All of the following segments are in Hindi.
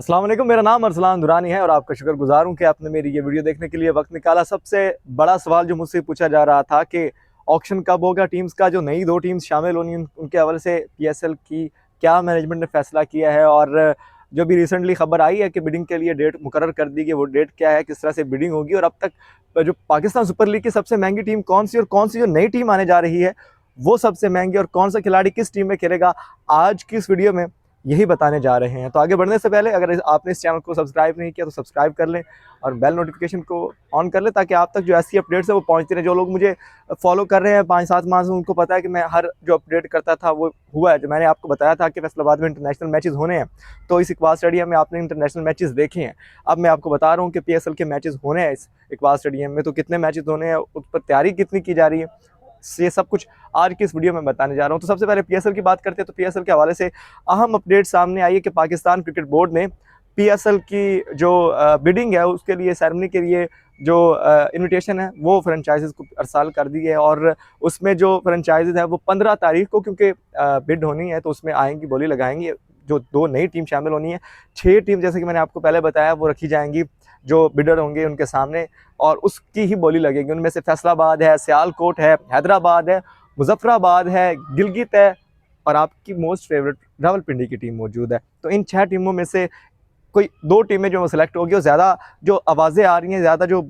अस्सलाम वालेकुम, मेरा नाम अरसलान दुरानी है और आपका शुक्रगुजार हूँ कि आपने मेरी ये वीडियो देखने के लिए वक्त निकाला। सबसे बड़ा सवाल जो मुझसे पूछा जा रहा था कि ऑक्शन कब होगा टीम्स का, जो नई दो टीम्स शामिल होनी उनके हवाले से पीएसएल की क्या मैनेजमेंट ने फैसला किया है, और जो भी रिसेंटली खबर आई है कि बिडिंग के लिए डेट मुकर्रर कर दी गई, वो डेट क्या है, किस तरह से बिडिंग होगी, और अब तक जो पाकिस्तान सुपर लीग की सबसे महंगी टीम कौन सी और कौन सी जो नई टीम आने जा रही है वो सबसे महंगी, और कौन सा खिलाड़ी किस टीम में खेलेगा, आज की इस वीडियो में यही बताने जा रहे हैं। तो आगे बढ़ने से पहले अगर आपने इस चैनल को सब्सक्राइब नहीं किया तो सब्सक्राइब कर लें और बेल नोटिफिकेशन को ऑन कर लें, ताकि आप तक जो ऐसी अपडेट्स है वो पहुंचती रहे। जो लोग मुझे फॉलो कर रहे हैं 5-7 माह से, उनको पता है कि मैं हर जो अपडेट करता था वो हुआ है। जो मैंने आपको बताया था कि फैसलाबाद में इंटरनेशनल मैचेस होने हैं, तो इस इकबाल स्टेडियम में आपने इंटरनेशनल मैचेस देखे हैं। अब मैं आपको बता रहा हूँ कि पीएसएल के मैचेस होने हैं इस इकबाल स्टेडियम में, तो कितने मैचेस होने हैं, उस पर तैयारी कितनी की जा रही है, ये सब कुछ आज की इस वीडियो में बताने जा रहा हूं। तो सबसे पहले पीएसएल की बात करते हैं। तो पीएसएल के हवाले से अहम अपडेट सामने आई है कि पाकिस्तान क्रिकेट बोर्ड ने पीएसएल की जो बिडिंग है उसके लिए, सेरेमनी के लिए जो इनविटेशन है वो फ्रेंचाइजीज को अरसाल कर दी है, और उसमें जो फ्रेंचाइजीज है वो 15 तारीख को, क्योंकि बिड होनी है तो उसमें आएंगी, बोली लगाएंगी। जो दो नई टीम शामिल होनी है, 6 टीम जैसे कि मैंने आपको पहले बताया वो रखी जाएंगी, जो बिडर होंगे उनके सामने, और उसकी ही बोली लगेगी। उनमें से फैसलाबाद है, सियालकोट है, हैदराबाद है, मुजफ्फराबाद है, गिलगित है, और आपकी मोस्ट फेवरेट रावलपिंडी की टीम मौजूद है। तो इन 6 टीमों में से कोई 2 टीमें जो सेलेक्ट होगी, और ज़्यादा जो आवाज़ें आ रही हैं, ज़्यादा जो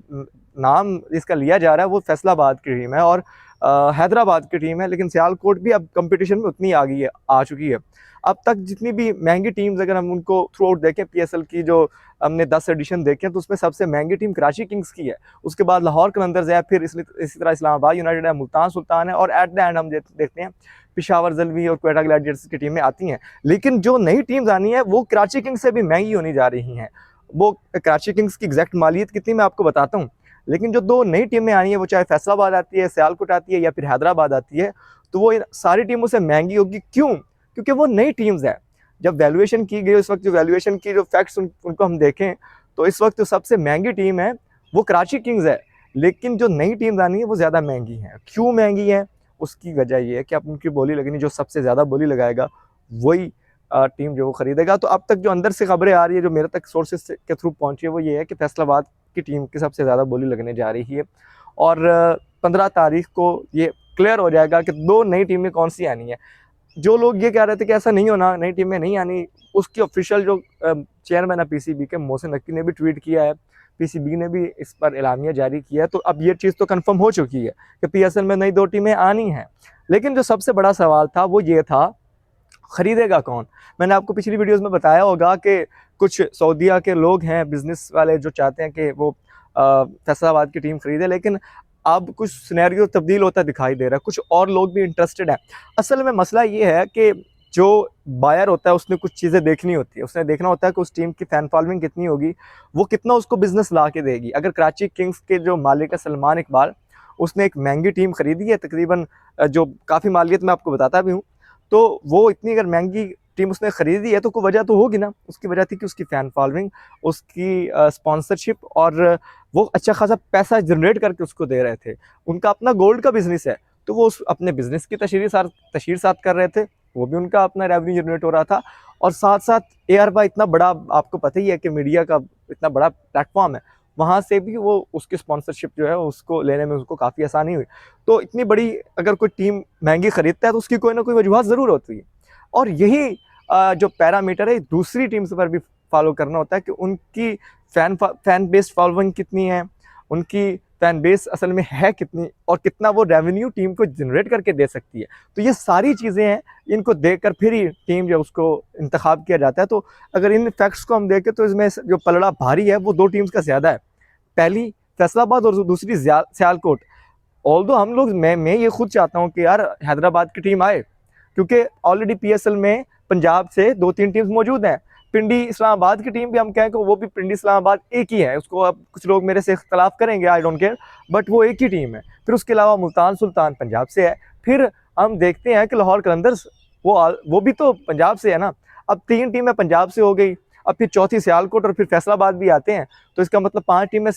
नाम इसका लिया जा रहा है वो फैसलाबाद की टीम है और हैदराबाद की टीम है। लेकिन सियालकोट भी अब कंपटीशन में उतनी आ गई है, आ चुकी है। अब तक जितनी भी महंगी टीम्स अगर हम उनको थ्रू आउट देखें, पीएसएल की जो हमने 10 एडिशन देखे हैं, तो उसमें सबसे महंगी टीम कराची किंग्स की है। उसके बाद लाहौर कलंदर्स है, फिर इसी तरह इस्लामाबाद यूनाइटेड है, मुल्तान सुल्तान है, और एट द एंड हम देखते हैं पिशावर जलवी और क्वेटा ग्लैडिएटर्स की टीमें आती हैं। लेकिन जो नई टीम्स आनी है वो कराची किंग्स से भी महंगी होनी जा रही हैं। वो कराची किंग्स की एग्जैक्ट मालियत कितनी मैं आपको बताता हूँ। लेकिन जो 2 नई टीमें आनी है, वो चाहे फैसलाबाद आती है, सियालकोट आती है, या फिर हैदराबाद आती है, तो वो इन सारी टीमों से महंगी होगी। क्यों? क्योंकि वो नई टीम्स है। जब वैल्यूएशन की गई, उस वक्त जो वैल्यूएशन की जो फैक्ट्स उनको हम देखें, तो इस वक्त जो सबसे महंगी टीम है वो कराची किंग्स है। लेकिन जो नई टीम्स आनी है वो ज़्यादा महंगी हैं। क्यों महंगी है? उसकी वजह ये है कि अब उनकी बोली लगनी, जो सबसे ज़्यादा बोली लगाएगा वही टीम जो वो खरीदेगा। तो अब तक जो अंदर से खबरें आ रही है, जो मेरे तक सोर्सेस के थ्रू पहुंची है, वो ये है कि फैसलाबाद की टीम की सबसे ज़्यादा बोली लगने जा रही है, और 15 तारीख को ये क्लियर हो जाएगा कि 2 नई टीमें कौन सी आनी है। जो लोग ये कह रहे थे कि ऐसा नहीं होना, नई टीमें नहीं आनी, उसकी ऑफिशियल जो चेयरमैन है पीसीबी के, मोहसिन नकवी ने भी ट्वीट किया है, पीसीबी ने भी इस पर एलामिया जारी किया है। तो अब ये चीज़ तो कंफर्म हो चुकी है कि पीएसएल में नई 2 टीमें आनी हैं। लेकिन जो सबसे बड़ा सवाल था वो ये था, खरीदेगा कौन? मैंने आपको पिछली वीडियोस में बताया होगा कि कुछ सऊदीया के लोग हैं, बिजनेस वाले, जो चाहते हैं कि वो फैसलाबाद की टीम खरीदे। लेकिन अब कुछ सिनेरियो तब्दील होता दिखाई दे रहा है, कुछ और लोग भी इंटरेस्टेड हैं। असल में मसला ये है कि जो बायर होता है उसने कुछ चीज़ें देखनी होती है, उसने देखना होता है कि उस टीम की फ़ैन फॉलोइंग कितनी होगी, वो कितना उसको बिजनेस ला के देगी। अगर कराची किंग्स के जो मालिक है सलमान इकबाल, उसने एक महंगी टीम खरीदी है, तकरीबन जो काफ़ी मालियत मैं आपको बताता भी हूँ, तो वो इतनी अगर महंगी टीम उसने खरीदी है तो कोई वजह तो होगी ना। उसकी वजह थी कि उसकी फ़ैन फॉलोइंग, उसकी स्पॉन्सरशिप, और वो अच्छा खासा पैसा जनरेट करके उसको दे रहे थे। उनका अपना गोल्ड का बिजनेस है, तो वो उस अपने बिजनेस की तशहीर साथ कर रहे थे, वो भी उनका अपना रेवेन्यू जनरेट हो रहा था। और साथ साथ एआर बाय इतना बड़ा, आपको पता ही है कि मीडिया का इतना बड़ा प्लेटफॉर्म है, वहाँ से भी वो उसकी स्पॉन्सरशिप जो है उसको लेने में उसको काफ़ी आसानी हुई। तो इतनी बड़ी अगर कोई टीम महंगी खरीदता है तो उसकी कोई ना कोई वजूहत ज़रूर होती है, और यही जो पैरामीटर है दूसरी टीम्स पर भी फॉलो करना होता है कि उनकी फैन बेस्ड फॉलोइंग कितनी है, उनकी फैन बेस असल में है कितनी, और कितना वो रेवेन्यू टीम को जनरेट करके दे सकती है। तो ये सारी चीज़ें हैं, इनको देखकर फिर ही टीम जो उसको इंतखाब किया जाता है। तो अगर इन फैक्ट्स को हम देखें तो इसमें जो पलड़ा भारी है वो 2 टीम्स का ज़्यादा है, पहली फैसलाबाद और दूसरी सियालकोट। ऑल्दो हम लोग, मैं ये खुद चाहता हूँ कि यार हैदराबाद की टीम आए, क्योंकि ऑलरेडी पीएसएल में पंजाब से 2-3 टीम्स मौजूद हैं। पिंडी इस्लामाबाद की टीम भी हम कहें कि वो भी पिंडी इस्लामाबाद एक ही है, उसको अब कुछ लोग मेरे से इख्तलाफ करेंगे, आई डोंट केयर, बट वो एक ही टीम है। फिर उसके अलावा मुल्तान सुल्तान पंजाब से है। फिर हम देखते हैं कि लाहौर कलंदर्स वो भी तो पंजाब से है ना। अब 3 टीमें पंजाब से हो गई, अब फिर चौथी सियालकोट और फिर फैसलाबाद भी आते हैं, तो इसका मतलब 5 टीमें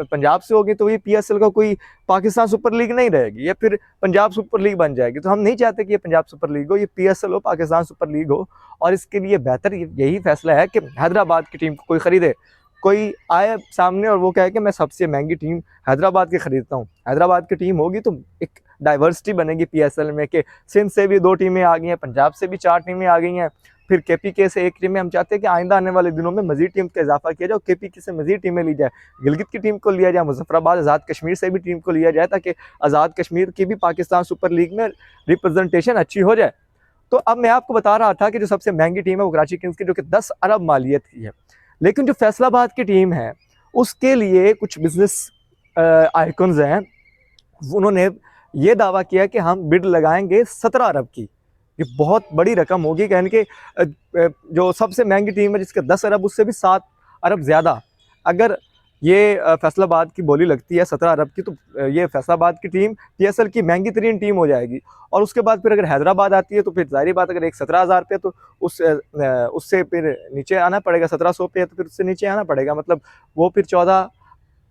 पंजाब से होगी, तो ये PSL का कोई पाकिस्तान सुपर लीग नहीं रहेगी, ये फिर पंजाब सुपर लीग बन जाएगी। तो हम नहीं चाहते कि ये पंजाब सुपर लीग हो, ये PSL हो, पाकिस्तान सुपर लीग हो। और इसके लिए बेहतर यही फैसला है कि हैदराबाद की टीम को कोई खरीदे, कोई आए सामने और वो कहे कि मैं सबसे महंगी टीम हैदराबाद की खरीदता हूँ। हैदराबाद की टीम होगी तो एक डाइवर्सिटी बनेगी PSL में, कि सिंध से भी 2 टीमें आ गई हैं, पंजाब से भी 4 टीमें आ गई हैं, फिर KPK से 1 टीम में। हम चाहते हैं कि आइंदा आने वाले दिनों में मजीद टीम का इजाफा किया जाए, KPK से मजीद टीमें ली जाए, गिलगित की टीम को लिया जाए, मुजफ्फराबाद आज़ाद कश्मीर से भी टीम को लिया जाए, ताकि आज़ाद कश्मीर की भी पाकिस्तान सुपर लीग में रिप्रेजेंटेशन अच्छी हो जाए। तो अब मैं आपको बता रहा था कि जो सबसे महंगी टीम है वो कराची किंग्स की, जो कि 10 अरब मालियत की है। लेकिन जो फैसलाबाद की टीम है उसके लिए कुछ बिजनेस आइकन्स हैं, उन्होंने ये दावा किया कि हम बिड लगाएंगे 17 अरब की। ये बहुत बड़ी रकम होगी, यानी कि जो सबसे महंगी टीम है जिसके 10 अरब, उससे भी 7 अरब ज़्यादा अगर ये फैसलाबाद की बोली लगती है 17 अरब की, तो ये फैसलाबाद की टीम PSL की महंगी तरीन टीम हो जाएगी। और उसके बाद फिर अगर हैदराबाद आती है तो फिर ज़ाहिर बात, अगर एक 17,000 पे, तो उससे फिर नीचे आना पड़ेगा, 1700 पे, तो फिर उससे नीचे आना पड़ेगा, मतलब वो फिर 14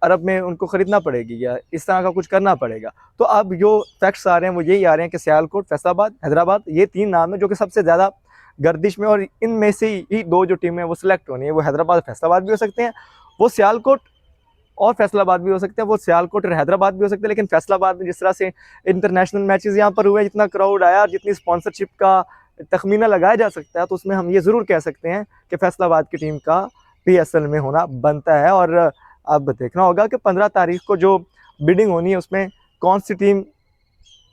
अरब में उनको ख़रीदना पड़ेगी या इस तरह का कुछ करना पड़ेगा। तो अब जो फैक्ट्स आ रहे हैं वो यही आ रहे हैं कि सियालकोट, फैसलाबाद, हैदराबाद, ये 3 नाम है जो कि सबसे ज़्यादा गर्दिश में, और इनमें से ही 2 जो टीमें वो सिलेक्ट होनी है, वो हैदराबाद फैसलाबाद भी हो सकते हैं, वो सियालकोट और फैसलाबाद भी हो सकते हैं, वो सियालकोट और हैदराबाद भी हो सकते हैं। लेकिन फैसलाबाद में जिस तरह से इंटरनेशनल मैचेस यहाँ पर हुए, जितना क्राउड आया और जितनी स्पॉन्सरशिप का तखमीना लगाया जा सकता है, तो उसमें हम ये ज़रूर कह सकते हैं कि फैसलाबाद की टीम का PSL में होना बनता है। और अब देखना होगा कि 15 तारीख को जो बिडिंग होनी है उसमें कौन सी टीम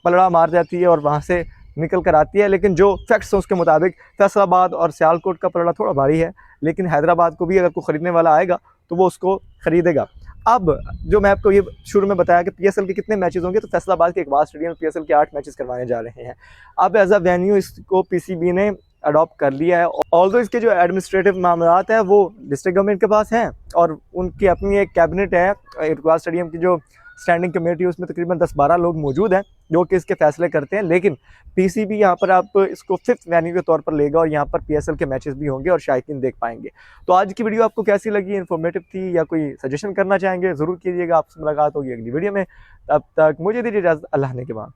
पलड़ा मार जाती है और वहाँ से निकल कर आती है। लेकिन जो फैक्ट्स हैं उसके मुताबिक फैसलाबाद और सियालकोट का पलड़ा थोड़ा भारी है, लेकिन हैदराबाद को भी अगर कोई ख़रीदने वाला आएगा तो वो उसको ख़रीदेगा। अब जो मैं आपको ये शुरू में बताया कि PSL के कितने मैचेस होंगे, तो फैसलाबाद के इकबाल स्टेडियम PSL के 8 मैचेस करवाने जा रहे हैं। अब एज अ वेन्यू इसको PCB ने अडॉप्ट कर लिया है। ऑल्दो इसके जो एडमिनिस्ट्रेटिव मामलात हैं वो डिस्ट्रिक्ट गवर्नमेंट के पास हैं, और उनकी अपनी एक कैबिनेट है। इकबाल स्टेडियम की जो स्टैंडिंग कमेटी, उसमें तकरीबन 10-12 लोग मौजूद हैं जो कि इसके फैसले करते हैं। लेकिन PCB यहाँ पर आप इसको 5th वेन्यू के तौर पर लेगा, और यहाँ पर PSL के मैचेस भी होंगे और शायकीन देख पाएंगे। तो आज की वीडियो आपको कैसी लगी, इन्फॉर्मेटिव थी या कोई सजेशन करना चाहेंगे ज़रूर कीजिएगा। आपसे मुलाकात होगी अगली वीडियो में, तब तक मुझे दीजिए इजाज़त। अल्लाह ने के बाद।